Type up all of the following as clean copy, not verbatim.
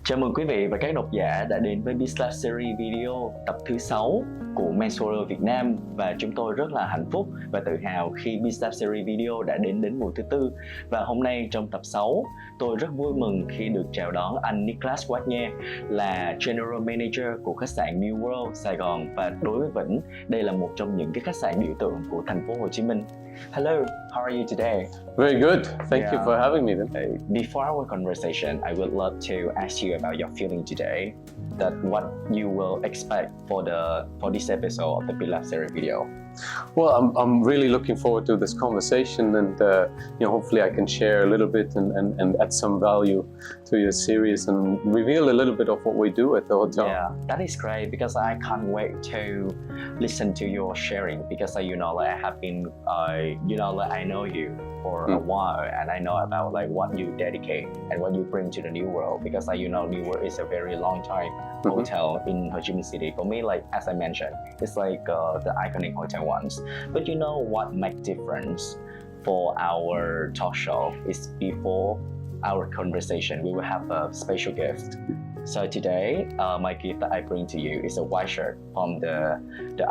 Chào mừng quý vị và các độc giả đã đến với Bizlab series video tập thứ 6 của Folio Việt Nam, và chúng tôi rất là hạnh phúc và tự hào khi Bizlab series video đã đến mùa thứ 4. Và hôm nay trong tập 6, tôi rất vui mừng khi được chào đón anh Niklas Wagner là General Manager của khách sạn New World Saigon, và đối với Vĩnh, đây là một trong những cái khách sạn biểu tượng của thành phố Hồ Chí Minh. Hello, how are you today? Very good. Thank you for having me. Before our conversation, I would love to ask you about your feeling today. That what you will expect for this episode of the Bizlab series video. Well, I'm really looking forward to this conversation, and hopefully I can share a little bit and add some value to your series and reveal a little bit of what we do at the hotel. Yeah, that is great because I can't wait to listen to your sharing, because I have been I know you for a while, and I know about what you dedicate and what you bring to the New World, because New World is a very long time hotel in Ho Chi Minh City. For me, as I mentioned, it's the iconic hotel ones. But what makes difference for our talk show is before our conversation, we will have a special gift. So today, my gift that I bring to you is a white shirt from the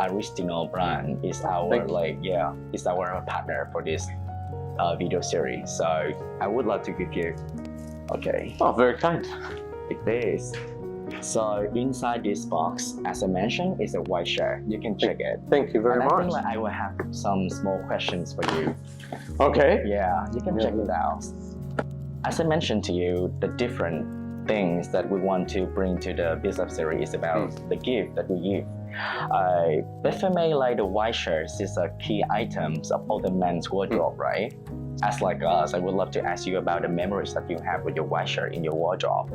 original brand. It's our partner for this video series. So I would love to give you. Okay. Oh, very kind. Like this. So inside this box, as I mentioned, is a white shirt. You can check it. Thank you very much. I think I will have some small questions for you. Okay. Yeah, you can check it out. As I mentioned to you, the different things that we want to bring to the Bizlab series is about the gift that we give. But for me, the white shirts is a key items of all the men's wardrobe, right? As us, I would love to ask you about the memories that you have with your white shirt in your wardrobe.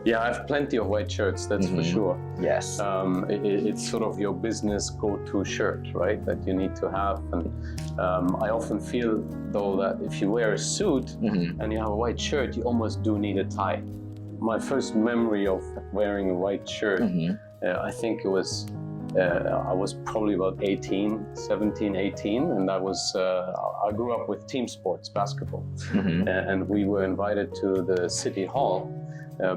Yeah, I have plenty of white shirts, that's for sure. Yes. It's sort of your business go-to shirt, right, that you need to have. And I often feel, though, that if you wear a suit and you have a white shirt, you almost do need a tie. My first memory of wearing a white shirt, I think it was, I was probably about 17, 18, and I grew up with team sports, basketball. And we were invited to the city hall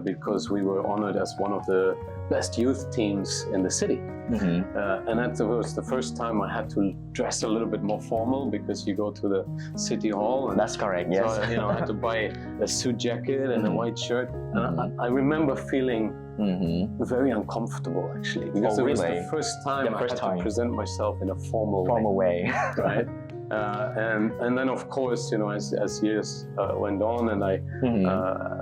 because we were honored as one of the best youth teams in the city. And that was the first time I had to dress a little bit more formal, because you go to the city hall. And that's correct, yes. So, I had to buy a suit jacket and a white shirt. And I remember feeling very uncomfortable, actually, because it was the first time I had to present myself in a formal way. Right? And then, of course, as years went on and I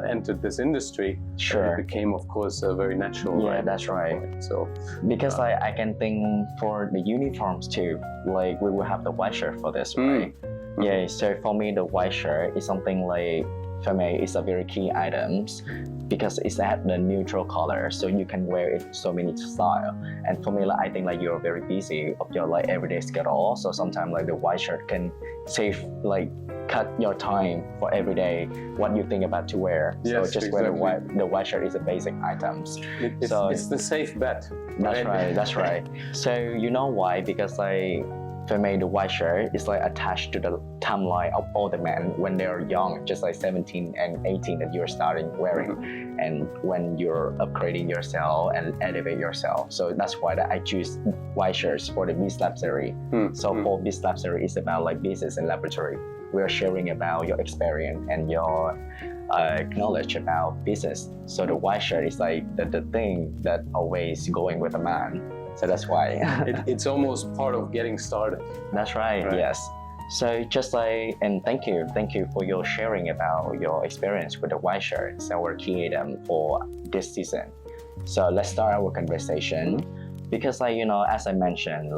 entered this industry, it became, of course, a very natural. Yeah, that's right. So because I can think for the uniforms too, we will have the white shirt for this, right? Yeah. So for me, the white shirt is something for me, it's a very key items, because it's at the neutral color, so you can wear it so many style. And for me, I think you're very busy of your everyday schedule, so sometimes the white shirt can save cut your time for every day what you think about to wear. Yes, so just wear the white shirt is a basic items. It's the safe bet. That's right. That's right. So you know why? Because for me, the white shirt is attached to the timeline of all the men when they're young, just 17 and 18 that you're starting wearing, and when you're upgrading yourself and elevate yourself. So that's why I choose white shirts for the Bizlab series. So for Bizlab series, it's about business and laboratory. We're sharing about your experience and your knowledge about business. So the white shirt is the thing that always going with a man. So that's why. It's almost part of getting started. That's right. Yes. So just and thank you for your sharing about your experience with the white shirt. It's our key item for this season. So let's start our conversation. Because as I mentioned,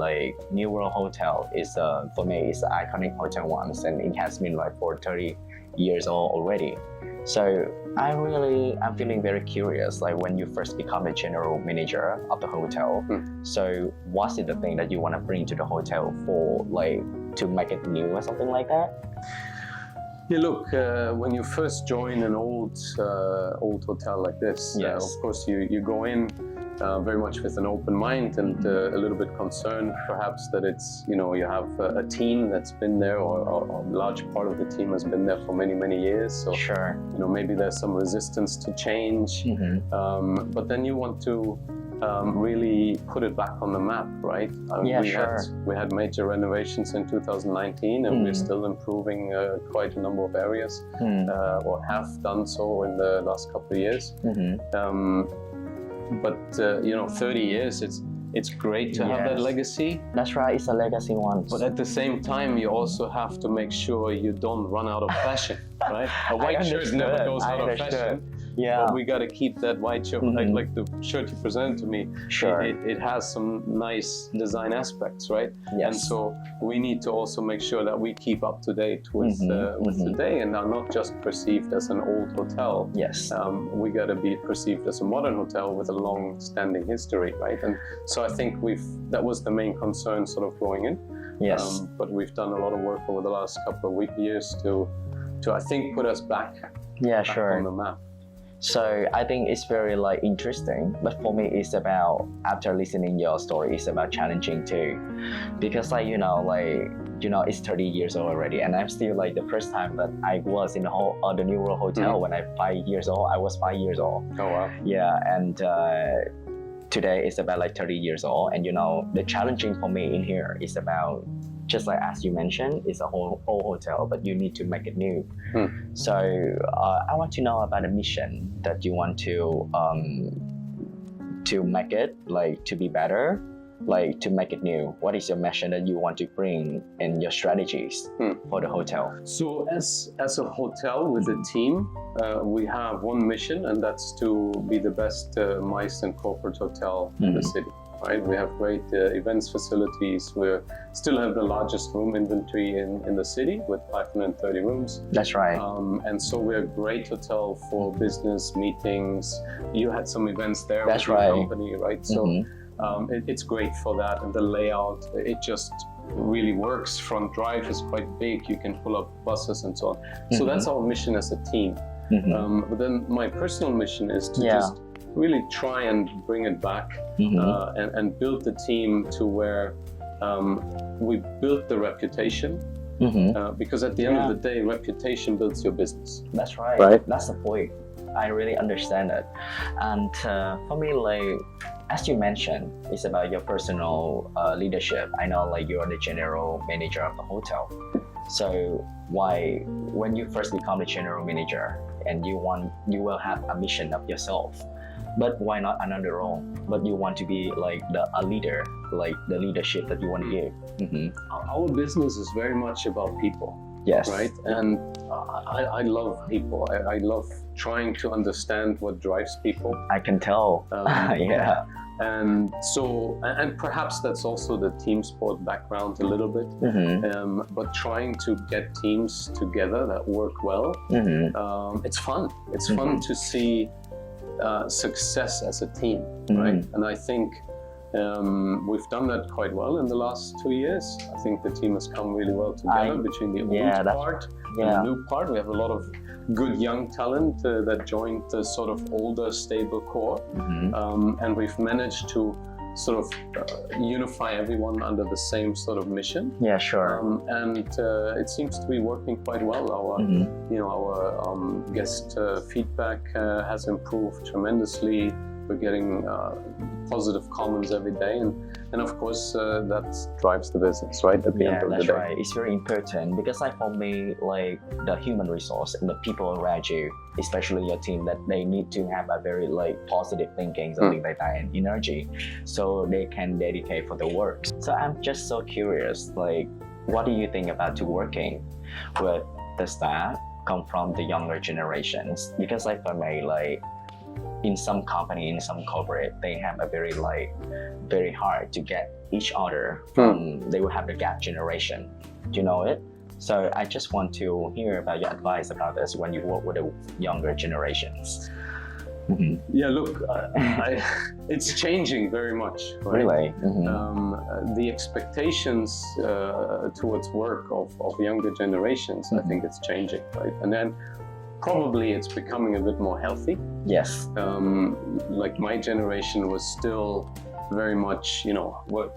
New World Hotel is for me is an iconic hotel once, and it has been for 30 years old already. So I'm feeling very curious, when you first become the general manager of the hotel. So what's the thing that you want to bring to the hotel for to make it new or something like that? Yeah, look, when you first join an old hotel like this, Yes. of course you go in very much with an open mind and a little bit concerned perhaps that it's, you have a team that's been there, or a large part of the team has been there for many, many years. So, Sure. maybe there's some resistance to change, but then you want to really put it back on the map, right? We had major renovations in 2019, and we're still improving quite a number of areas, or have done so in the last couple of years. But 30 years, it's great to have that legacy. That's right, it's a legacy one. But at the same time, you also have to make sure you don't run out of fashion, right? A white shirt never goes out of fashion. Yeah. But we got to keep that white shirt, like the shirt you presented to me. Sure. It has some nice design aspects, right? Yes. And so we need to also make sure that we keep up to date with today, and are not just perceived as an old hotel. Yes. We got to be perceived as a modern hotel with a long-standing history, right? And so I think that was the main concern sort of going in. Yes. But we've done a lot of work over the last couple of years to I think put us back on the map. So I think it's very interesting, but for me it's about, after listening your story, it's about challenging too, because it's 30 years old already, and I'm still the first time that I was in the New World Hotel when I'm 5 years old. I was 5 years old. Oh wow. Yeah, and today it's about 30 years old, and the challenging for me in here is about, just as you mentioned, it's a whole old hotel, but you need to make it new. So I want to know about a mission that you want to make it to be better, to make it new. What is your mission that you want to bring in your strategies for the hotel? So as a hotel with a team, we have one mission, and that's to be the best MICE and corporate hotel in the city. Right, we have great events facilities. We still have the largest room inventory in the city with 530 rooms. That's right. And so we're a great hotel for business meetings. You had some events there with your company, right? So it's great for that, and the layout, it just really works. Front drive is quite big. You can pull up buses and so on. So that's our mission as a team. But then my personal mission is to just really try and bring it back and build the team to where we built the reputation, because at the end of the day, reputation builds your business. That's right. That's the point. I really understand it. And for me, as you mentioned, it's about your personal leadership. I know you're the general manager of the hotel. So when you first become the general manager, and you will have a mission of yourself, but why not another role? But you want to be a leader, the leadership that you want to give. Our business is very much about people. Yes. Right? And I love people. I love trying to understand what drives people. I can tell. Yeah. And so, and perhaps that's also the team sport background a little bit, but trying to get teams together that work well, it's fun. It's fun to see success as a team, right? And I think we've done that quite well in the last 2 years. I think the team has come really well together between the old part and the new part. We have a lot of good young talent that joined the sort of older, stable core, and we've managed to sort of unify everyone under the same sort of mission. Yeah, sure. And it seems to be working quite well. Our guest feedback has improved tremendously. We're getting positive comments every day, and of course that drives the business, right? At the end of the day. Yeah, that's right. It's very important, because for me, the human resource and the people around you, especially your team, that they need to have a very positive thinking, something like that, and energy, so they can dedicate for the work. So I'm just so curious, what do you think about working with the staff come from the younger generations? Because for me, in some company, in some corporate, they have a very hard to get each other from, they will have the gap generation. Do you know it? So I just want to hear about your advice about this when you work with the younger generations. Yeah, look, it's changing very much. Right? Really? The expectations towards work of younger generations, I think it's changing, right? And then probably it's becoming a bit more healthy. Yes. Like my generation was still very much, you know, work,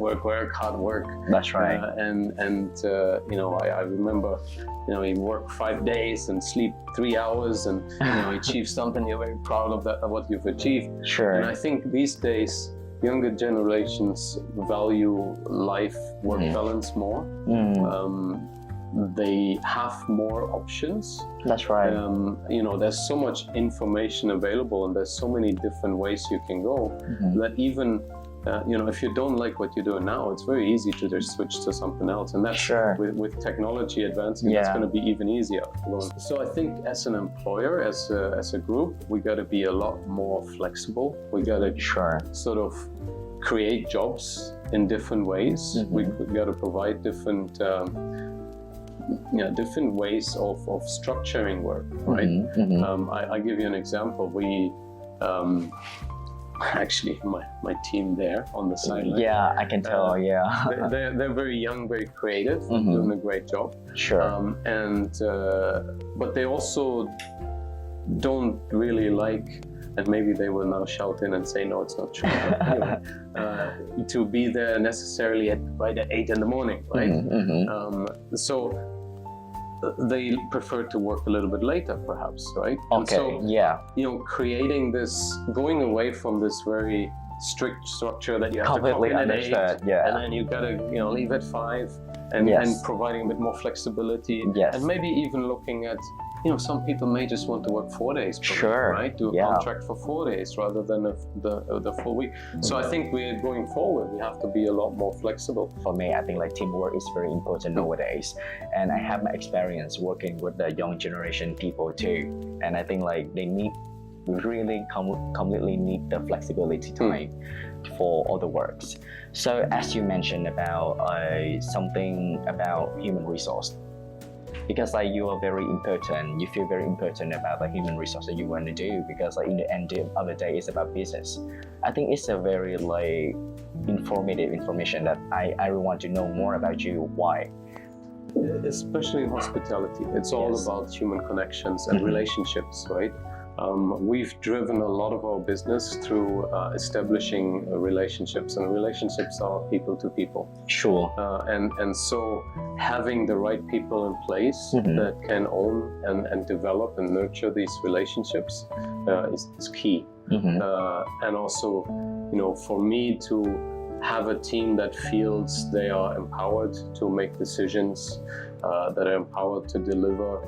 hard work. That's right. You know, I remember, you know, you work 5 days and sleep 3 hours, and you know, achieve something. You're very proud of that, of what you've achieved. Sure. And I think these days, younger generations value life-work balance more. They have more options. That's right. You know, there's so much information available, and there's so many different ways you can go that even you know, if you don't like what you're doing now, it's very easy to just switch to something else. And that's with technology advancing, it's going to be even easier. So I think as an employer, as a group, we got to be a lot more flexible. We got to sort of create jobs in different ways. We got to provide different different ways of structuring work, right? I give you an example. We actually, my team there on the sideline. Yeah, I can tell. They're very young, very creative, doing a great job. Sure. But they also don't really like, and maybe they will now shout in and say, no, it's not true. But anyway, to be there necessarily right at 8 in the morning, right? So they prefer to work a little bit later, perhaps, right? Okay. And so, you know, creating this, going away from this very strict structure that you have completely to clock in at 8, and then you gotta, you know, leave at 5, and providing a bit more flexibility, and maybe even looking at, you know, some people may just want to work 4 days per week, right? Do a contract for 4 days rather than the full week. So I think we're going forward, we have to be a lot more flexible. For me, I think like teamwork is very important nowadays. And I have my experience working with the young generation people too. And I think like they really completely need the flexibility time for all the works. So as you mentioned about something about human resource, because like you are very important, you feel very important about the human resource that you want to do, because like in the end of the day, it's about business. I think it's a very like informative information that I really want to know more about you. Why? Especially in hospitality, it's all about human connections and relationships, right? We've driven a lot of our business through establishing relationships, and relationships are people to people. Sure. And so having the right people in place that can own and develop and nurture these relationships is key. And also, you know, for me to have a team that feels they are empowered to make decisions, that are empowered to deliver,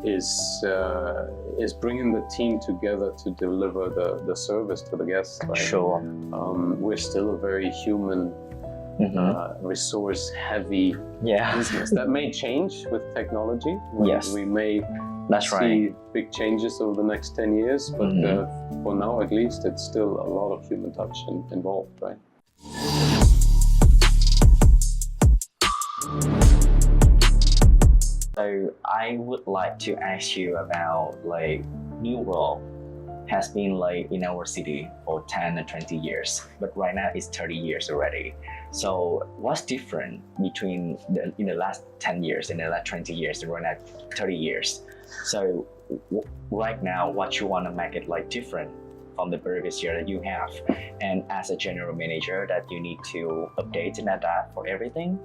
is bringing the team together to deliver the service to the guests. Right? Sure. We're still a very human, resource-heavy business. That may change with technology. We may see big changes over the next 10 years, but for now, at least, it's still a lot of human touch involved, right? So I would like to ask you about like New World has been like in our city for 10 or 20 years, but right now it's 30 years already. So what's different between in the last 10 years and the last 20 years and right now 30 years? So right now, what you want to make it like different from the previous year that you have, and as a general manager that you need to update and adapt for everything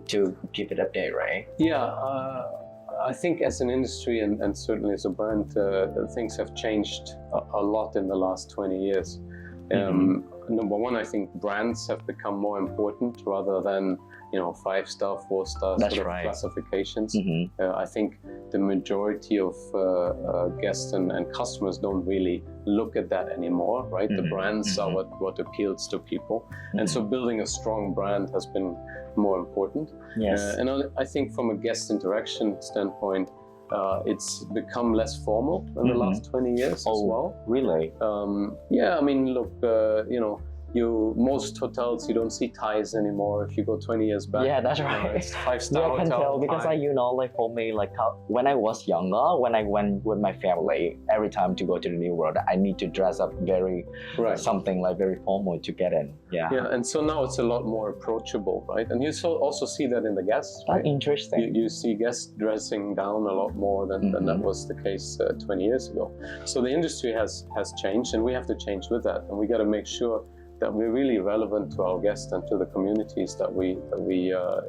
to keep it updated, right? I think as an industry and certainly as a brand, things have changed a lot in the last 20 years. Number one, I think brands have become more important rather than, you know, 5-star, 4-star sort of classifications. I think the majority of guests and customers don't really look at that anymore, right? The brands are what appeals to people. And so building a strong brand has been more important. And I think from a guest interaction standpoint, it's become less formal in the last 20 years as well. Really? I mean, look, you know, most hotels you don't see ties anymore. If you go 20 years back, Yeah, that's right. It's 5-star Yeah, I can hotel tell because tie. like for me, like when I was younger, when I went with my family, every time to go to the New World, I need to dress up very Right. something like very formal to get in. Yeah. Yeah, and so now it's a lot more approachable, right? And you also see that in the guests, right? That's interesting. You see guests dressing down a lot more than that was the case 20 years ago. So the industry has changed, and we have to change with that. And we got to make sure that we're really relevant to our guests and to the communities that we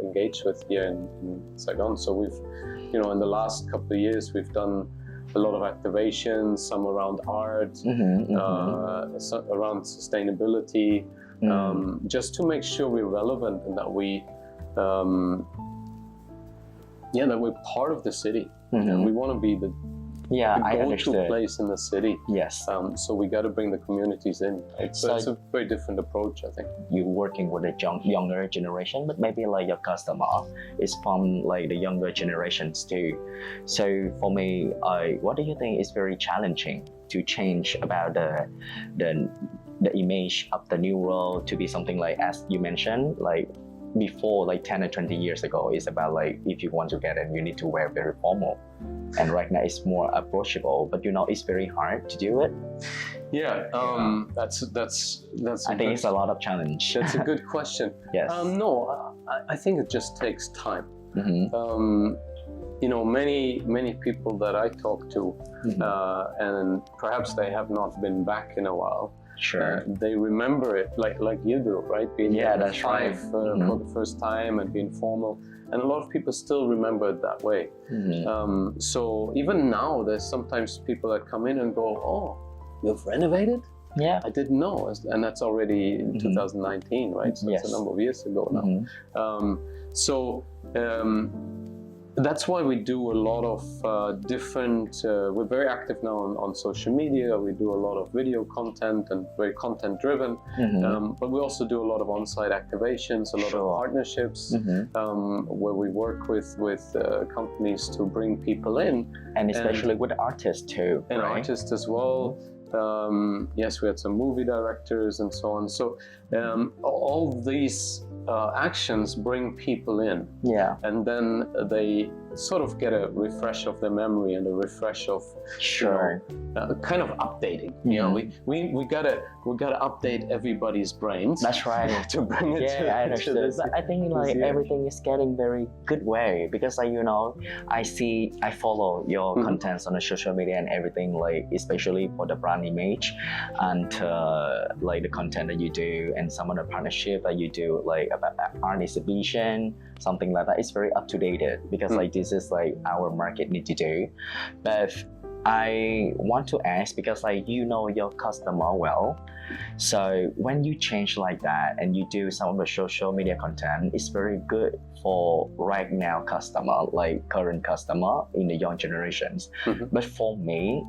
engage with here in Saigon. So we've, in the last couple of years, we've done a lot of activations, some around art, around sustainability, just to make sure we're relevant and that that we're part of the city. And we want to be the I go-to understood. place in the city. Yes. So we got to bring the communities in. So it's a very different approach, I think. You're working with the younger generation, but maybe like your customer is from like the younger generations too. So for me, what do you think is very challenging to change about the image of the new world to be something like, as you mentioned, like before, like 10 or 20 years ago, it's about like if you want to get in, you need to wear very formal. And right now it's more approachable, but it's very hard to do it. Yeah, that's. I think it's a lot of challenge. That's a good question. Yes. No, I think it just takes time. Many people that I talk to, and perhaps they have not been back in a while. Sure. They remember it like you do, right? Being that's five right. For the first time and being formal. And a lot of people still remember it that way. So even now, there's sometimes people that come in and go, "Oh, you've renovated? Yeah. I didn't know." And that's already in 2019, right? So it's a number of years ago now. That's why we do a lot of different, we're very active now on social media. We do a lot of video content and very content driven, but we also do a lot of on-site activations, a lot of partnerships, where we work with companies to bring people in. And especially with artists too. And right? artists as well. Yes, we had some movie directors and so on. So all these actions bring people in. Yeah. And then they sort of get a refresh of their memory and a refresh of kind of updating. We gotta update everybody's brains. That's right. To bring it to I understood. But I think like everything is getting very good way because I follow your contents on the social media and everything, like especially for the brand image and like the content that you do and some of the partnership that you do, like about art exhibition, something like that. It's very up to date because like this is like our market need to do. But I want to ask because like your customer well. So when you change like that and you do some of the social media content, it's very good for right now customer, like current customer in the young generations. But for me,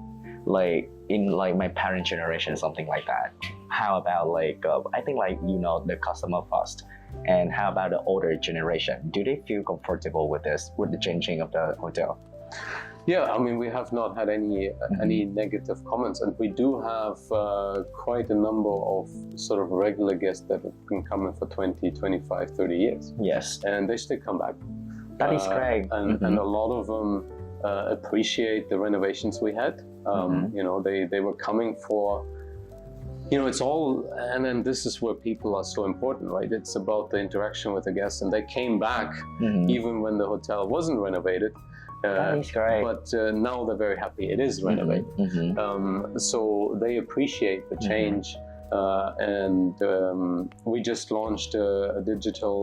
like in like my parent generation, something like that, how about like I think like the customer first, and how about the older generation? Do they feel comfortable with this, with the changing of the hotel? Yeah, I mean, we have not had any negative comments, and we do have quite a number of sort of regular guests that have been coming for 20, 25, 30 years. Yes. And they still come back. That is great. And a lot of them appreciate the renovations we had. They were coming for, it's all, and then this is where people are so important, right? It's about the interaction with the guests, and they came back even when the hotel wasn't renovated. That is great. But now they're very happy it is renovated. So they appreciate the change. And we just launched a digital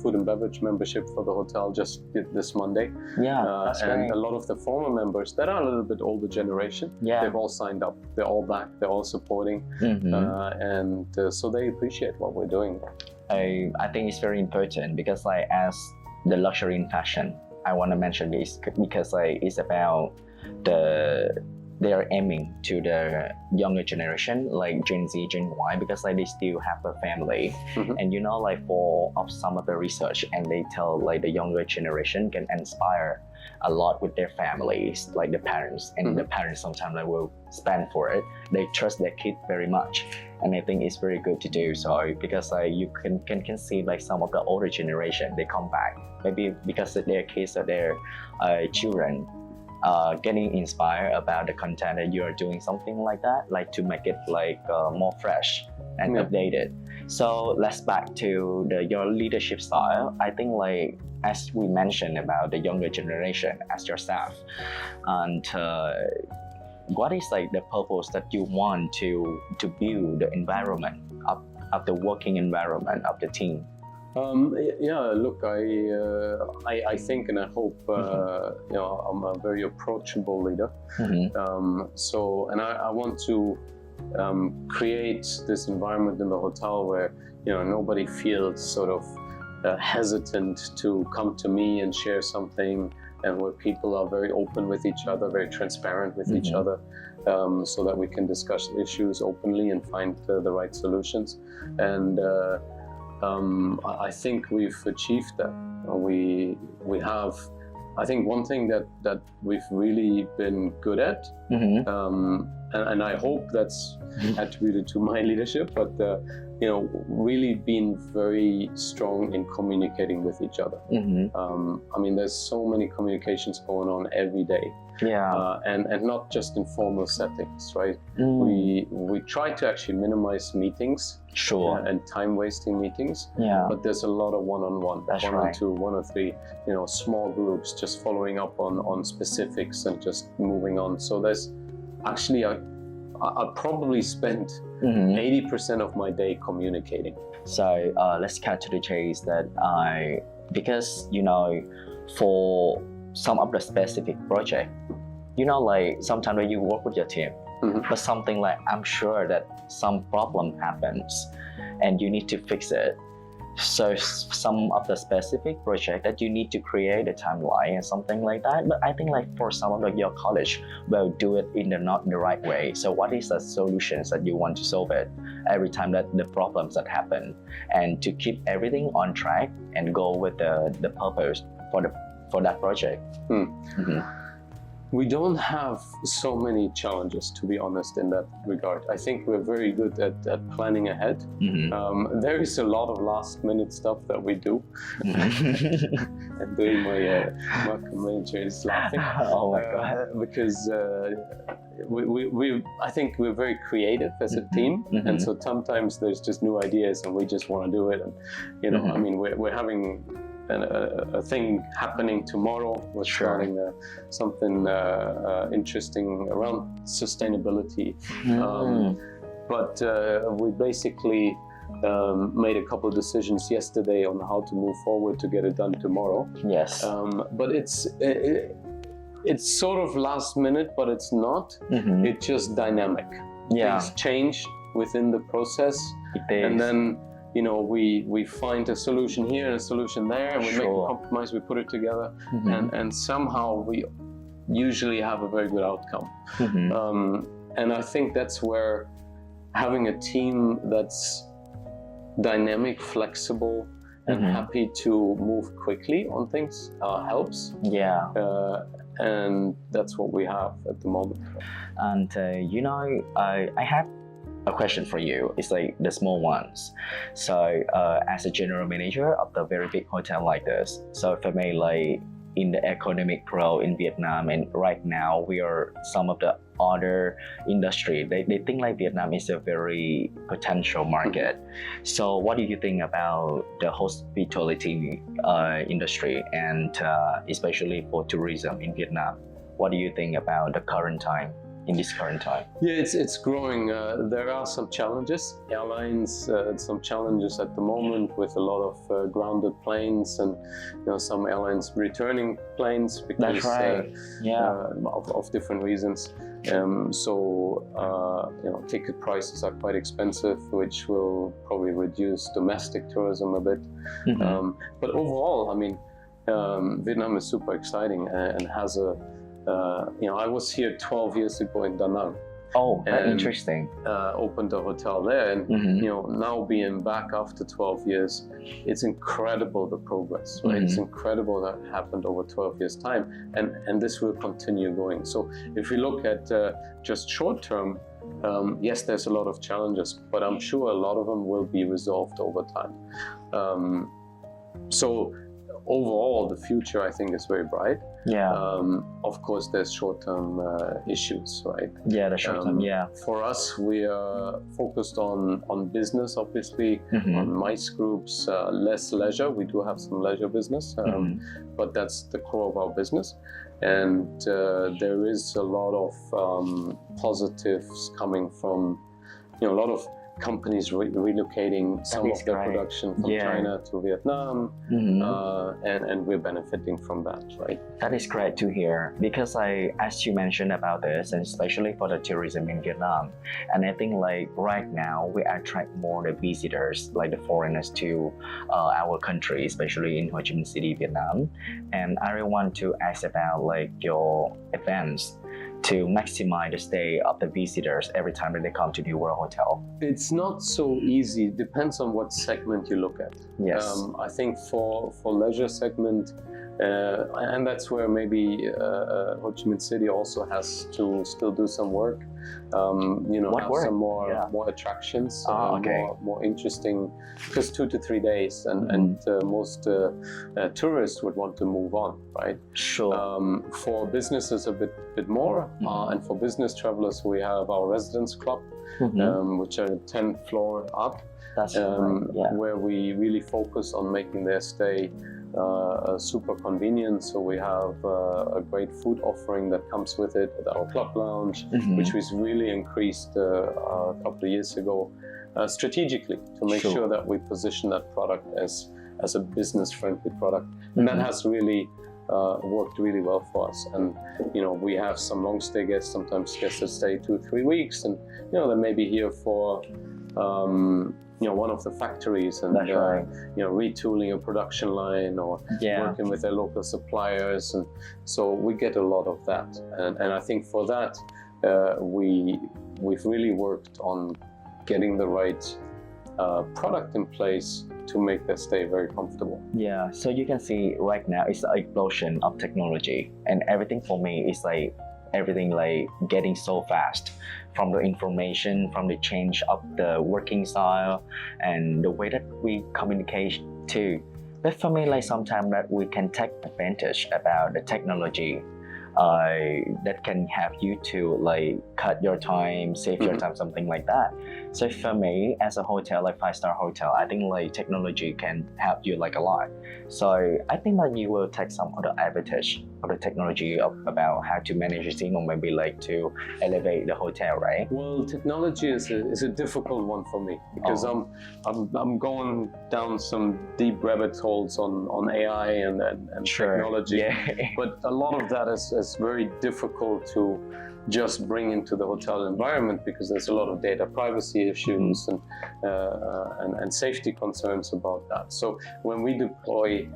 food and beverage membership for the hotel just this Monday. Yeah, that's and great. A lot of the former members that are a little bit older generation, they've all signed up. They're all back. They're all supporting, and so they appreciate what we're doing. I think it's very important because like as the luxury in fashion, I want to mention this because like it's about the they are aiming to the younger generation, like Gen Z, Gen Y, because like they still have a family. And you know, like for of some of the research, and they tell like the younger generation can inspire a lot with their families, like the parents, and the parents sometimes like will spend for it. They trust their kid very much, and I think it's very good to do so, because like you can see like some of the older generation, they come back maybe because of their kids or their children getting inspired about the content that you are doing, something like that, like to make it like more fresh and updated. So let's back to your leadership style. I think like as we mentioned about the younger generation as your staff, and what is like the purpose that you want to build the environment of the working environment of the team? Yeah, look, I think and I hope you know, I'm a very approachable leader. So, and I want to create this environment in the hotel where, you know, nobody feels sort of hesitant to come to me and share something, and where people are very open with each other, very transparent with each other, so that we can discuss issues openly and find the right solutions. And I think we've achieved that. We have, I think one thing that we've really been good at, and I hope that's attributed to my leadership, but you know, really been very strong in communicating with each other. I mean, there's so many communications going on every day. And not just in formal settings, right? We try to actually minimize meetings, and time-wasting meetings. But there's a lot of one-on-one, one-on-two, one or three, you know, small groups, just following up on specifics and just moving on. So there's actually I probably spent 80% of my day communicating. So let's cut to the chase that because you know, for some of the specific project, you know, like sometimes when you work with your team, but something like I'm sure that some problem happens and you need to fix it. So some of the specific project that you need to create a timeline and something like that. But I think like for some of your college will do it in not the right way. So what is the solutions that you want to solve it every time that the problems that happen, and to keep everything on track and go with the purpose for that project? We don't have so many challenges, to be honest, in that regard. I think we're very good at planning ahead. There is a lot of last-minute stuff that we do. And doing my Malcolm manager is laughing. Oh my God. Because I think we're very creative as a team, and so sometimes there's just new ideas and we just want to do it. And you know, I mean, we're having a thing happening tomorrow. We're starting something interesting around sustainability. But we basically made a couple of decisions yesterday on how to move forward to get it done tomorrow. But it's sort of last minute, but it's not. It's just dynamic. Things change within the process, and then, you know, we find a solution here and a solution there, and we make a compromise, we put it together, and somehow we usually have a very good outcome. And I think that's where having a team that's dynamic, flexible, and happy to move quickly on things helps. And that's what we have at the moment. And you know, I have a question for you. It's like the small ones. So as a general manager of the very big hotel like this, so for me, like in the economic growth in Vietnam, and right now we are some of the other industry, they think like Vietnam is a very potential market. So what do you think about the hospitality industry, and especially for tourism in Vietnam? What do you think about the current time? In this current time? Yeah, it's growing. There are some challenges. Airlines, some challenges at the moment with a lot of grounded planes, and you know, some airlines returning planes because of different reasons. So you know, ticket prices are quite expensive, which will probably reduce domestic tourism a bit. But overall, I mean, Vietnam is super exciting and has a I was here 12 years ago in Da Nang. Oh, very interesting. Opened a hotel there, and now being back after 12 years, it's incredible the progress, right? It's incredible that happened over 12 years time, and this will continue going. So if we look at just short term, yes, there's a lot of challenges, but I'm sure a lot of them will be resolved over time. So overall, the future, I think, is very bright. Yeah. Of course, there's short-term issues, right? Yeah, the short-term, yeah. For us, we are focused on business, obviously, on mice groups, less leisure. We do have some leisure business, but that's the core of our business. And there is a lot of positives coming from, a lot of companies relocating some of their production from China to Vietnam, and we're benefiting from that, right? That is great to hear, because as you mentioned about this, and especially for the tourism in Vietnam, and I think like right now we attract more the visitors, like the foreigners to our country, especially in Ho Chi Minh City, Vietnam. And I really want to ask about like your events to maximize the stay of the visitors every time that they come to the World Hotel? It's not so easy. It depends on what segment you look at. Yes. I think for leisure segment, and that's where maybe Ho Chi Minh City also has to still do some work. Have some more attractions, more interesting, because 2 to 3 days, and most tourists would want to move on, right? Sure. For businesses a bit more, and for business travelers, we have our residence club, which are 10th floor up. That's where we really focus on making their stay super convenient. So we have a great food offering that comes with it at our club lounge, which was really increased a couple of years ago strategically to make sure that we position that product as a business-friendly product. And that has really worked really well for us. And we have some long stay guests, sometimes guests that stay 2-3 weeks, and they may be here for one of the factories, and retooling a production line, or working with their local suppliers, and so we get a lot of that. And I think for that we've really worked on getting the right product in place to make their stay very comfortable. Yeah, so you can see right now it's an explosion of technology, and everything for me is like everything like getting so fast, from the information, from the change of the working style and the way that we communicate too. But for me, like sometimes that we can take advantage about the technology that can help you to like cut your time, save your time, something like that. So for me, as a hotel, like 5-star hotel, I think like technology can help you like a lot. So I think that you will take some other advantage of the technology about how to manage the team, or maybe like to elevate the hotel, right? Well, technology is a difficult one for me, because I'm going down some deep rabbit holes on AI and technology. But a lot of that is very difficult to just bring into the hotel environment, because there's a lot of data privacy issues and safety concerns about that. So when we deploy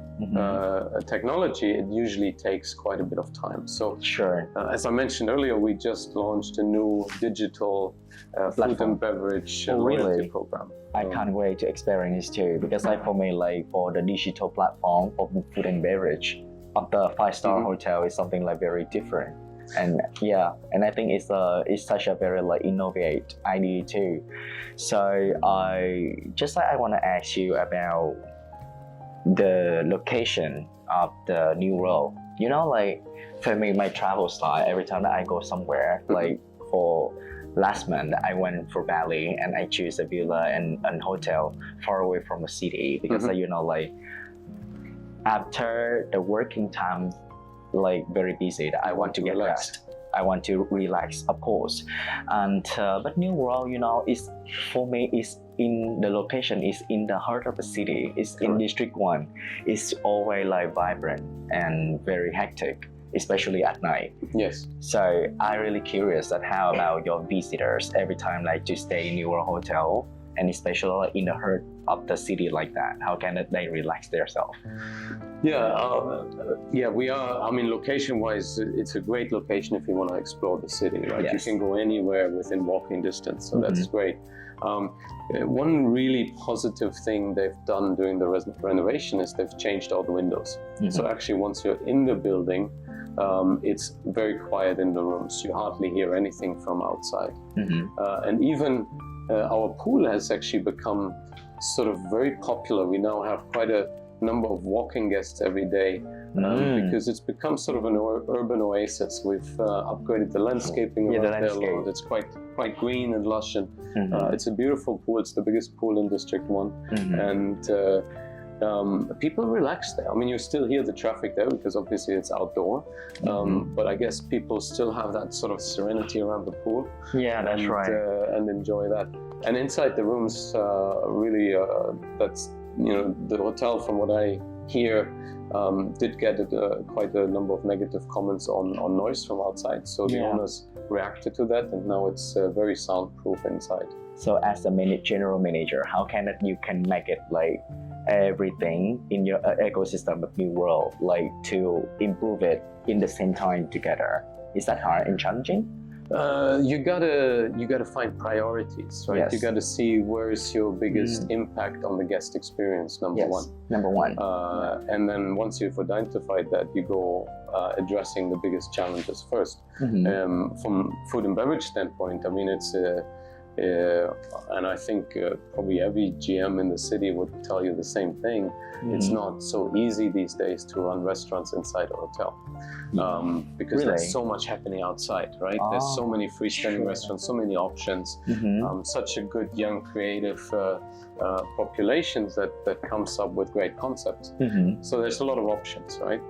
technology, it usually takes quite a bit of time. So as I mentioned earlier, we just launched a new digital food and beverage loyalty program. I can't wait to experience too, because like for me, like for the digital platform for food and beverage of the 5-star hotel is something like very different. And I think it's such a very like innovative idea too. So I want to ask you about the location of the new role. Like for me, my travel style, every time that I go somewhere, like for last month I went for Bali, and I choose a villa and hotel far away from the city, because like after the working time, like very busy, that I want to get rest. I want to relax, of course. And but New World, is for me is in the location, is in the heart of the city. It's in District 1. It's always like vibrant and very hectic, especially at night. Yes. So I'm really curious that how about your visitors every time like to stay in your hotel, and especially in the heart of the city like that? How can they relax themselves? Yeah, we are. I mean, location-wise, it's a great location if you want to explore the city, right? Yes. You can go anywhere within walking distance, so that's great. One really positive thing they've done during the renovation is they've changed all the windows. So actually, once you're in the building, it's very quiet in the rooms. You hardly hear anything from outside. And even our pool has actually become sort of very popular. We now have quite a number of walking guests every day because it's become sort of an urban oasis. We've upgraded the landscaping around there a lot. It's quite green and lush, and it's a beautiful pool. It's the biggest pool in District 1, and people relax there. I mean, you still hear the traffic there because obviously it's outdoor, but I guess people still have that sort of serenity around the pool. Yeah, that's right. And enjoy that. And inside the rooms, really, that's, you know, the hotel, from what I hear, did get quite a number of negative comments on noise from outside. So the owners reacted to that, and now it's very soundproof inside. So as a general manager, how you can make it like everything in your ecosystem of New World, like to improve it in the same time together? Is that hard and challenging? You gotta find priorities, right? Yes. You gotta see where is your biggest impact on the guest experience. Number one. And then once you've identified that, you go addressing the biggest challenges first. From food and beverage standpoint, I mean, it's and I think probably every GM in the city would tell you the same thing. It's not so easy these days to run restaurants inside a hotel because there's so much happening outside, right? There's so many freestanding restaurants, so many options, such a good young creative populations that comes up with great concepts. So there's a lot of options, right?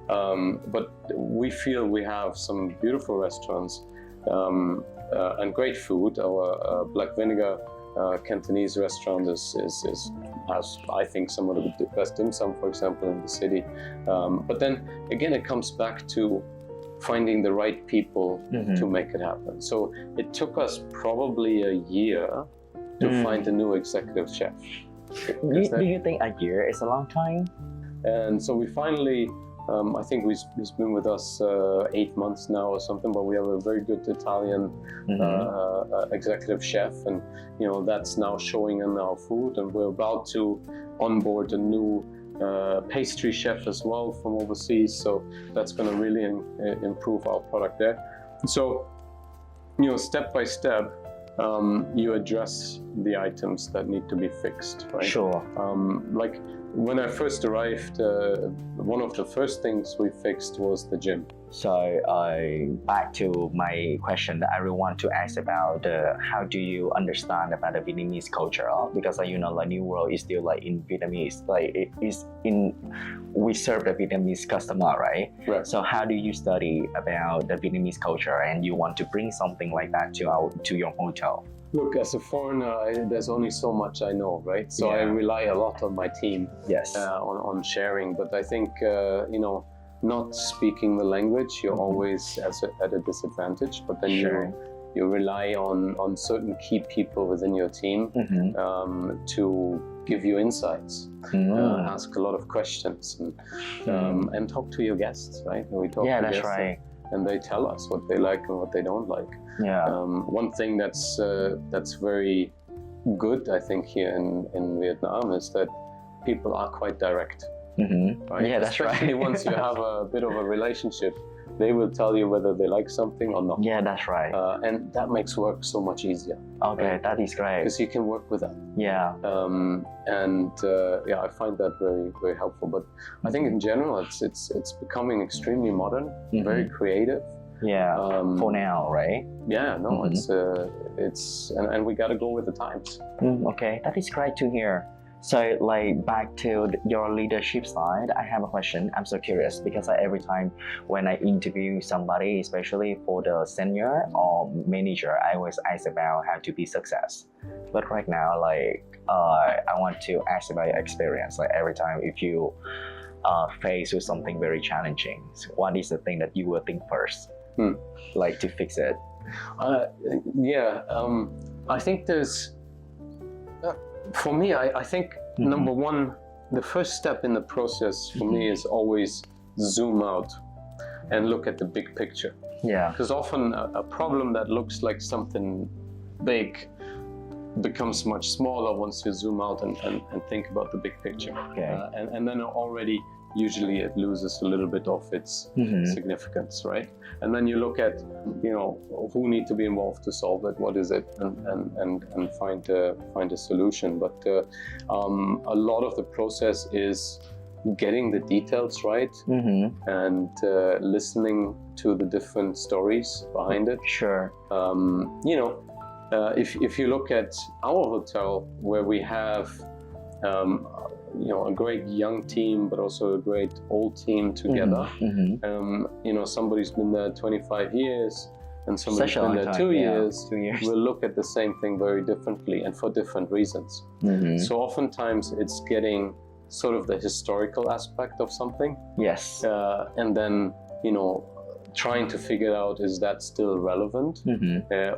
But we feel we have some beautiful restaurants and great food. Our Black Vinegar Cantonese restaurant has, I think, some of the best dim sum, for example, in the city. But then again, it comes back to finding the right people to make it happen. So it took us probably a year to find a new executive chef. Do you think a year is a long time? And so we finally, I think he's been with us 8 months now or something, but we have a very good Italian executive chef, and you know, that's now showing in our food, and we're about to onboard a new pastry chef as well from overseas, so that's going to really improve our product there. So, you know, step by step, you address the items that need to be fixed, right? Sure. Like when I first arrived, one of the first things we fixed was the gym. So back to my question that I really want to ask about how do you understand about the Vietnamese culture? Because you know, like New World is still like in Vietnamese, like it is in, we serve the Vietnamese customer, right? Right. So how do you study about the Vietnamese culture and you want to bring something like that to your hotel? Look, as a foreigner, there's only so much I know, right? So I rely a lot on my team, on sharing. But I think, you know, not speaking the language, you're always at a disadvantage. But then you rely on certain key people within your team to give you insights, ask a lot of questions, and talk to your guests, right? And we talk to that's guests, right. and they tell us what they like and what they don't like. One thing that's very good, I think, here in Vietnam is that people are quite direct. Right? Yeah, that's Especially right. once you have a bit of a relationship, they will tell you whether they like something or not. Yeah, that's right. And that makes work so much easier. Okay, right? that is great. Because you can work with that. Yeah. I find that very, very helpful. But I think in general, it's becoming extremely modern, very creative. Yeah. For now, right? Yeah. No, it's and we got to go with the times. Okay, that is great to hear. So, like, back to your leadership side, I have a question. I'm so curious because every time when I interview somebody, especially for the senior or manager, I always ask about how to be success. But right now, like, I want to ask about your experience. Like, every time if you face with something very challenging, so what is the thing that you will think first, like, to fix it? I think there's For me, I think number one, the first step in the process for me is always zoom out and look at the big picture. Yeah. Because often a problem that looks like something big becomes much smaller once you zoom out and think about the big picture. Okay. And then already usually it loses a little bit of its significance, right? And then you look at, who need to be involved to solve it, what is it, and find a solution. But a lot of the process is getting the details right and listening to the different stories behind it. Sure. If you look at our hotel, where we have a great young team, but also a great old team together. Somebody's been there 25 years and somebody's been there 2 years. 2 years. We'll look at the same thing very differently and for different reasons. So oftentimes it's getting sort of the historical aspect of something. Yes. And then, trying to figure out, is that still relevant,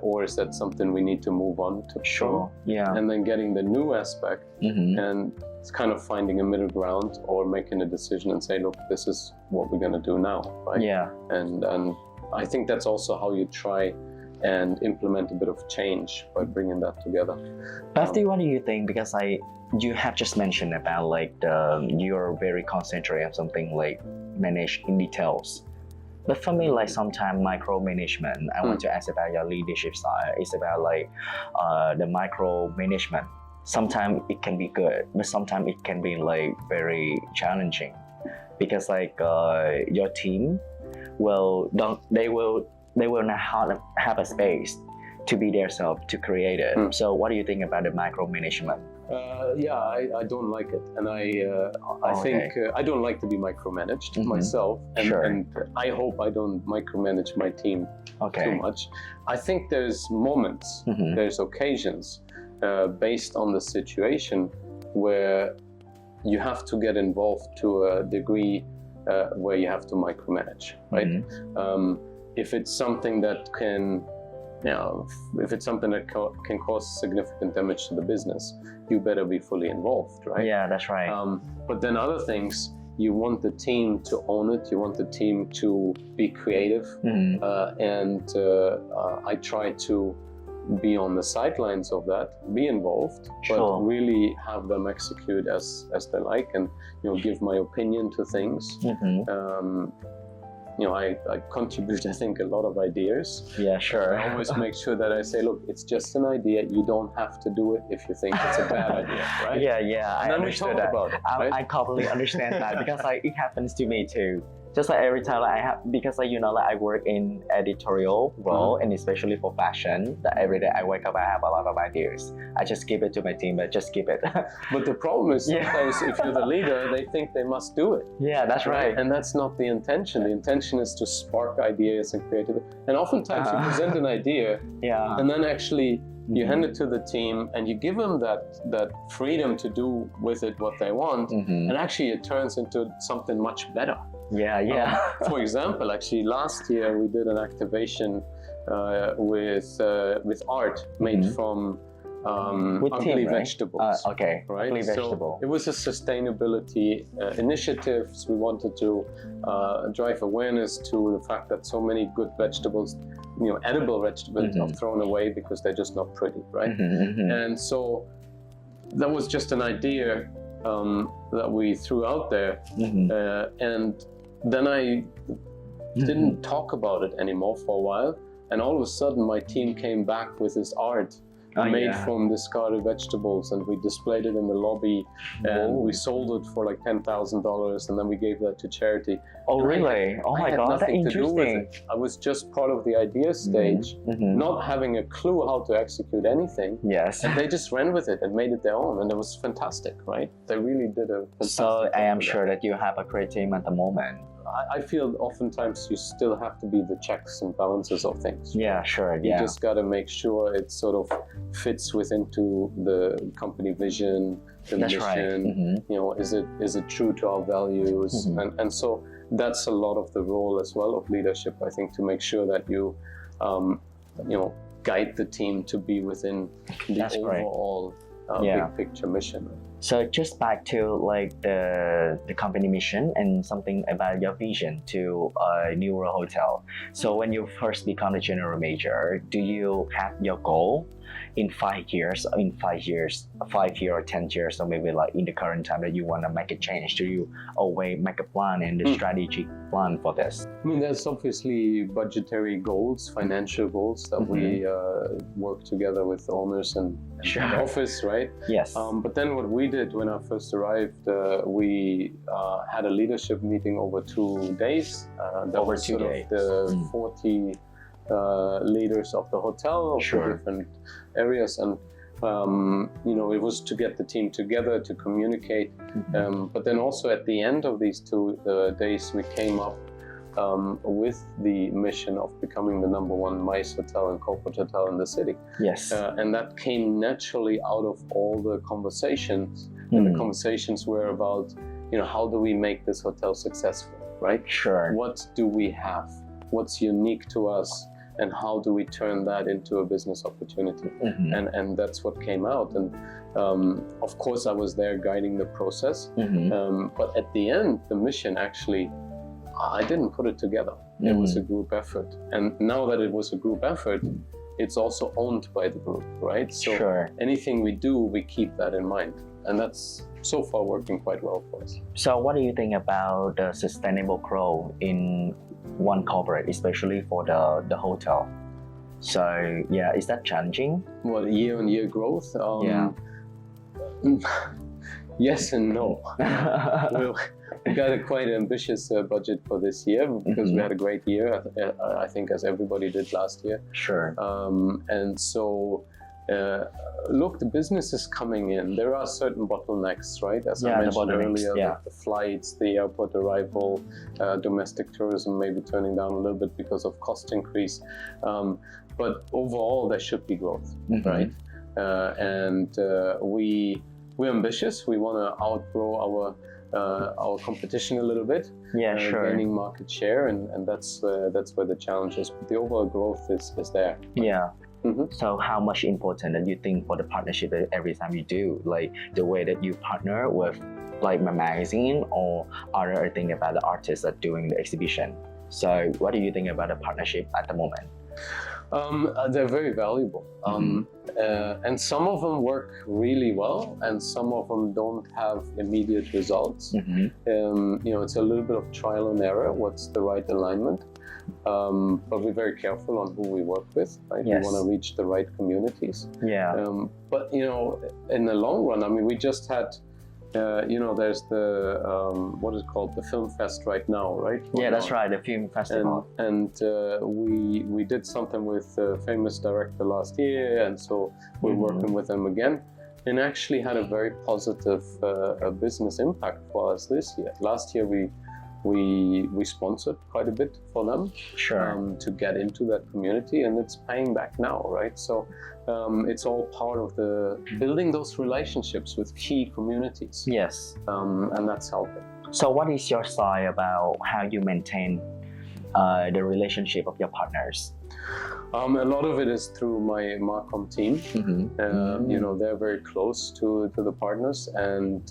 or is that something we need to move on to? Sure. Yeah. And then getting the new aspect and it's kind of finding a middle ground or making a decision and say, look, this is what we're going to do now, right? Yeah. And I think that's also how you try and implement a bit of change by bringing that together. Basti, what do you think? Because you have just mentioned about you're very concentrated on something like manage in details. But for me, sometimes micromanagement, I want to ask about your leadership style. It's about the micromanagement. Sometimes it can be good, but sometimes it can be very challenging, because your team will not have a space to be themselves, to create it. So what do you think about the micromanagement? I don't like it, and I think I don't like to be micromanaged myself, and I hope I don't micromanage my team too much. I think there's moments, there's occasions based on the situation where you have to get involved to a degree where you have to micromanage, right? If it's something that can cause significant damage to the business, you better be fully involved, right? Yeah, that's right. But then other things, you want the team to own it, you want the team to be creative, and I try to be on the sidelines of that, be involved, but really have them execute as they like, and give my opinion to things. I contribute, I think, a lot of ideas. Yeah, sure. I always make sure that I say, look, it's just an idea. You don't have to do it if you think it's a bad idea, right? Yeah. And then we talk about it, right? I completely understand that, because it happens to me too. Just every time I have, because I work in editorial role, and especially for fashion, that every day I wake up, I have a lot of ideas. I just give it to my team, but just keep it. But the problem is sometimes if you're the leader, they think they must do it. Yeah, that's right. And that's not the intention. The intention is to spark ideas and creativity. And oftentimes you present an idea, and then actually you hand it to the team and you give them that freedom to do with it what they want, and actually it turns into something much better. Yeah. For example, actually last year we did an activation with art made from ugly vegetables. Right? Ugly vegetable. So it was a sustainability initiative. So we wanted to drive awareness to the fact that so many good vegetables, edible vegetables, are thrown away because they're just not pretty, right? And so that was just an idea that we threw out there, and then I didn't talk about it anymore for a while, and all of a sudden my team came back with this art made from discarded vegetables, and we displayed it in the lobby, and we sold it for $10,000, and then we gave that to charity. Oh, really? Oh my God, that's interesting. I was just part of the idea stage, not having a clue how to execute anything. Yes. And they just ran with it and made it their own, and it was fantastic, right? They really did a fantastic So I am sure that you have a great team at the moment. I feel oftentimes you still have to be the checks and balances of things. Yeah, sure. You just got to make sure it sort of fits into the company vision, the mission. Is it true to our values? And so that's a lot of the role as well of leadership, I think, to make sure that you guide the team to be within the overall big picture mission. So just back to like the company mission and something about your vision to a newer hotel. So when you first become the general manager, do you have your goal in 5 years, or 10 years, or maybe like in the current time that you want to make a change? Do you always make a plan and the strategic plan for this? I mean, there's obviously budgetary goals, financial goals that we work together with the owners and the office, right? Yes. But then what we did when I first arrived, we had a leadership meeting over 2 days. Over 2 days. The 40 leaders of the hotel of the different areas, and it was to get the team together to communicate. But then also at the end of these 2 days, we came up with the mission of becoming the #1 MICE hotel and corporate hotel in the city. Yes. And that came naturally out of all the conversations. And the conversations were about, how do we make this hotel successful, right? Sure. What do we have? What's unique to us? And how do we turn that into a business opportunity? And that's what came out. And of course, I was there guiding the process. But at the end, the mission actually, I didn't put it together. It was a group effort. And now that it was a group effort, it's also owned by the group, right? So anything we do, we keep that in mind. And that's so far working quite well for us. So what do you think about the sustainable growth in one corporate, especially for the hotel? So is that challenging? Well, year-on-year growth? Yes and no. We got a quite ambitious budget for this year because we had a great year, I think, as everybody did last year. Sure. And so, look, the business is coming in. There are certain bottlenecks, right? As I mentioned earlier, the flights, the airport arrival, domestic tourism maybe turning down a little bit because of cost increase. But overall, there should be growth, right? And we're ambitious. We want to outgrow our competition a little bit. Gaining market share, and that's where the challenge is. But the overall growth is there. So how much important that you think for the partnership every time you do, like the way that you partner with like my magazine or other thing about the artists that doing the exhibition? So what do you think about the partnership at the moment? They're very valuable. And some of them work really well, and some of them don't have immediate results. It's a little bit of trial and error. What's the right alignment? But we're very careful on who we work with, right? We want to reach the right communities. But in the long run, I mean, we just had, there's the what is it called, the film fest right now, right? That's right, the film festival. And we did something with a famous director last year, and so we're working with them again. And actually had a very positive business impact for us this year. Last year we sponsored quite a bit for them to get into that community, and it's paying back now, right? So it's all part of the building those relationships with key communities. And that's helping. So what is your style about how you maintain the relationship of your partners? A lot of it is through my Marcom team. They're very close to the partners, and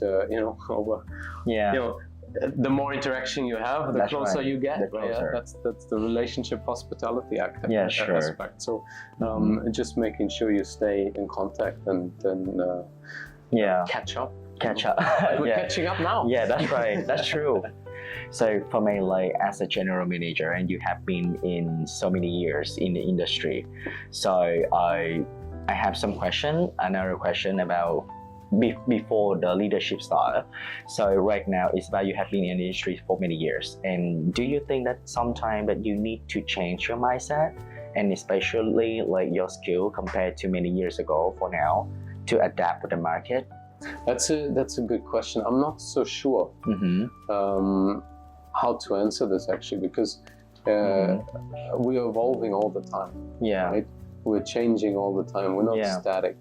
the more interaction you have, the closer you get. That's the relationship hospitality aspect. So just making sure you stay in contact and catch up. We're catching up now. That's right. That's true. So for me, like as a general manager, and you have been in so many years in the industry, so I have some question. Another question about before the leadership style. So right now it's about you have been in the industry for many years, and do you think that sometimes that you need to change your mindset, and especially like your skill compared to many years ago for now to adapt to the market? That's a good question. I'm not so sure how to answer this actually, because we're evolving all the time. Right? we're changing all the time. We're not static.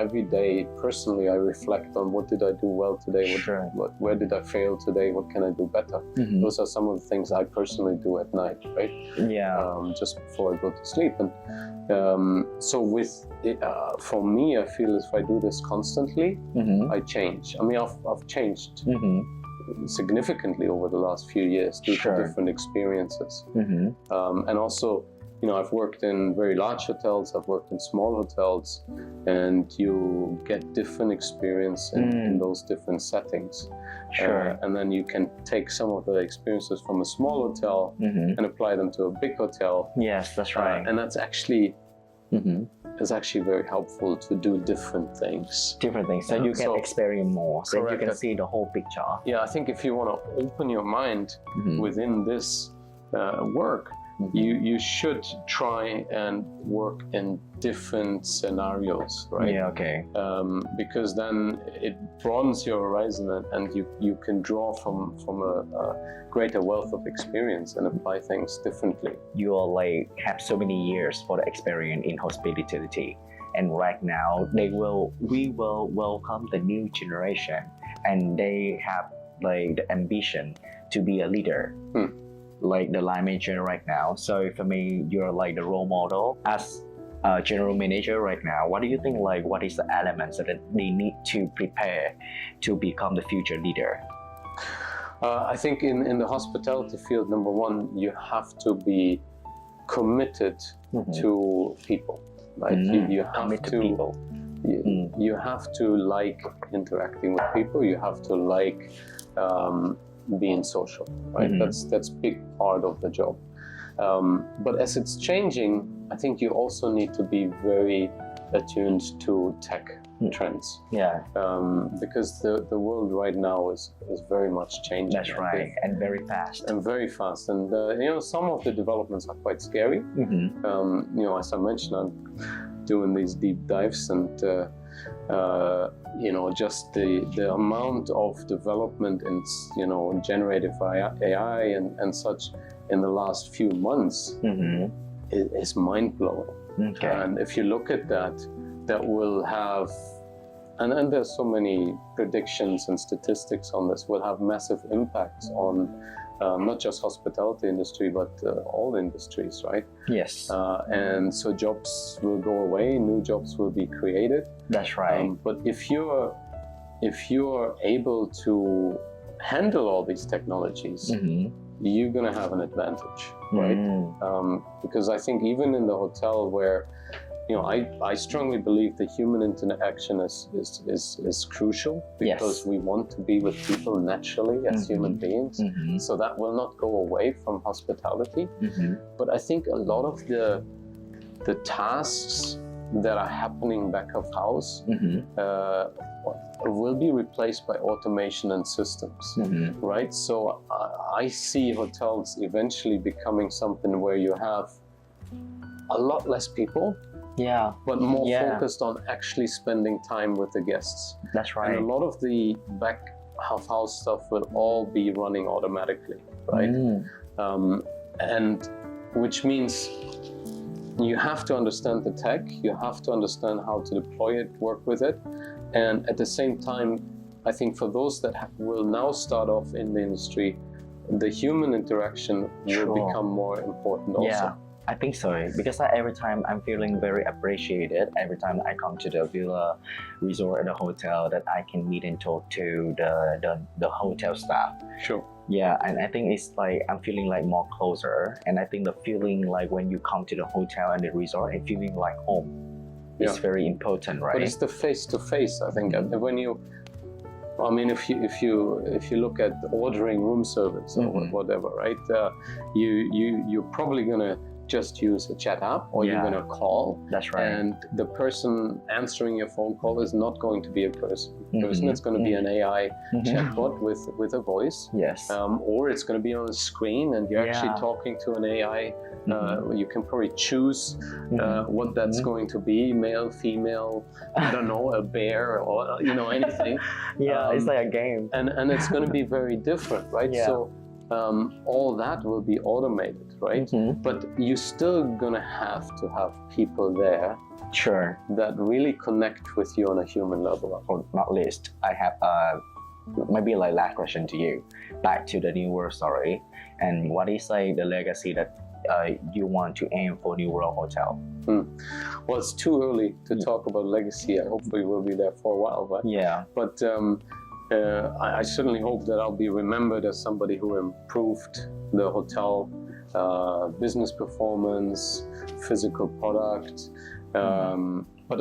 Every day personally, I reflect on what did I do well today, where did I fail today, what can I do better. Those are some of the things I personally do at night, right? Just before I go to sleep. And so with it, for me, I feel if I do this constantly, I change. I mean, I've changed significantly over the last few years due to different experiences. And also, I've worked in very large hotels, I've worked in small hotels, and you get different experience in those different settings. And then you can take some of the experiences from a small hotel and apply them to a big hotel. Yes, that's right. And that's actually it's actually very helpful to do different things. So you can experience more, so you can see the whole picture. Yeah, I think if you want to open your mind within this work, you should try and work in different scenarios, right? Yeah, okay. Because then it broadens your horizon, and you can draw from a greater wealth of experience and apply things differently. You are have so many years for the experience in hospitality, and right now we will welcome the new generation, and they have the ambition to be a leader. Like the line manager right now. So for me, you're the role model. As a general manager right now, what do you think what is the elements that they need to prepare to become the future leader? I think in the hospitality field, number one, you have to be committed to people. Right? You have to people. You have to like interacting with people. You have to like being social, right? That's big part of the job. But as it's changing, I think you also need to be very attuned to tech trends. Because the world right now is very much changing. That's right, and very fast. And some of the developments are quite scary. As I mentioned, I'm doing these deep dives, and just the amount of development in generative AI and such in the last few months is mind-blowing. And if you look at that will have, and there's so many predictions and statistics on this, will have massive impacts on not just hospitality industry, but all industries, right? Yes. And so jobs will go away, new jobs will be created. That's right. But if you're able to handle all these technologies, you're going to have an advantage, right? Because I think even in the hotel where, I strongly believe that human interaction is crucial, because we want to be with people naturally as human beings. So that will not go away from hospitality. But I think a lot of the tasks that are happening back of house will be replaced by automation and systems, right? So I see hotels eventually becoming something where you have a lot less people, but more focused on actually spending time with the guests. That's right. And a lot of the back of house stuff will all be running automatically, right? And which means you have to understand the tech, you have to understand how to deploy it, work with it, and at the same time, I think for those that will now start off in the industry, the human interaction will become more important also. I think so, because every time I'm feeling very appreciated, every time I come to the villa, resort, or the hotel, that I can meet and talk to the hotel staff. Yeah, and I think it's I'm feeling more closer, and I think the feeling when you come to the hotel and the resort and feeling like home is very important, right? But it's the face-to-face, I think. When you, if you look at ordering room service or whatever, right? You're probably gonna just use a chat app, or you're going to call. That's right. And the person answering your phone call is not going to be a person. It's going to be an AI chatbot with a voice. Yes. Or it's going to be on a screen, and you're actually talking to an AI. You can probably choose what that's going to be, male, female, I don't know, a bear, or anything. It's like a game. And it's going to be very different, right? So all that will be automated, right? But you're still gonna have to have people there Sure. that really connect with you on a human level. Or not least, I have maybe like last question to you. Back to the New World story, and what is like the legacy that you want to aim for New World Hotel? Well, it's too early to talk about legacy. I hope we will be there for a while, but I certainly hope that I'll be remembered as somebody who improved the hotel business performance, physical product, but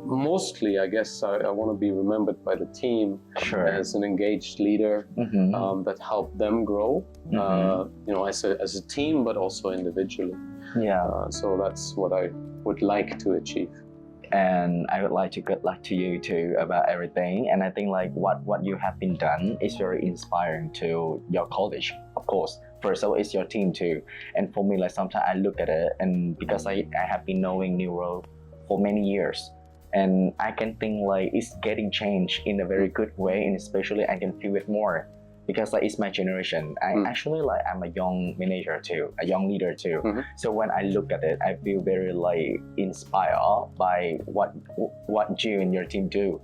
mostly, I guess, I want to be remembered by the team as an engaged leader that helped them grow, as a team, but also individually. So that's what I would like to achieve. And I would like to good luck to you too about everything. And I think like what you have been done is very inspiring to your college, of course. First of all, it's your team too. And for me, like sometimes I look at it, and because I have been knowing Neuro for many years, and I can think like it's getting changed in a very good way, and especially I can feel it more. Because like it's my generation. Actually like I'm a young manager too, a young leader too. So when I look at it, I feel very like inspired by what you and your team do.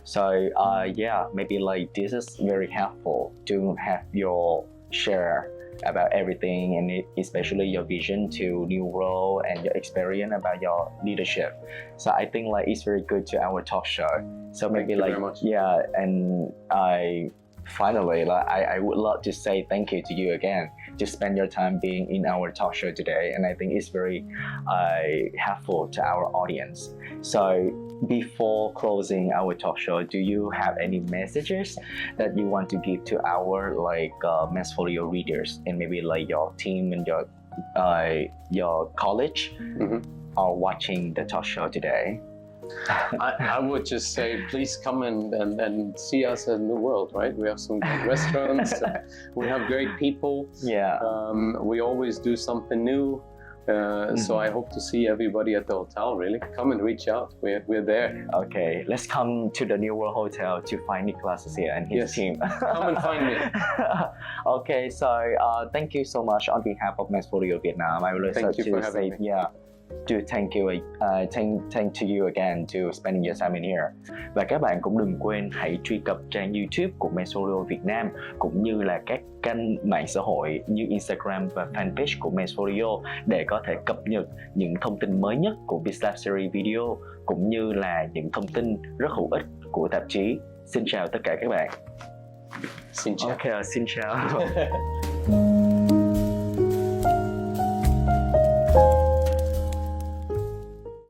So maybe like this is very helpful to have your share about everything, and especially your vision to New World and your experience about your leadership. So I think like it's very good to our talk show. So maybe like and finally, like, I would love to say thank you to you again to spend your time being in our talk show today, and I think it's very helpful to our audience. So before closing our talk show, do you have any messages that you want to give to our Mass Folio readers, and maybe like your team and your college are watching the talk show today? I would just say, please come and see us in the world, right? We have some great restaurants, we have great people. We always do something new. So I hope to see everybody at the hotel, really. Come and reach out, we're there. Okay, let's come to the New World Hotel to find Niklas here and his team. Come and find me. Okay, so thank you so much on behalf of Mass Folio Vietnam. I would like to say, thank to you again to spending your time in here. Và các bạn cũng đừng quên hãy truy cập trang YouTube của Mass Folio Việt Nam, cũng như là các kênh mạng xã hội như Instagram và fanpage của Mass Folio để có thể cập nhật những thông tin mới nhất của Bizlab series video, cũng như là những thông tin rất hữu ích của tạp chí. Xin chào tất cả các bạn. Xin chào. Ok, xin chào.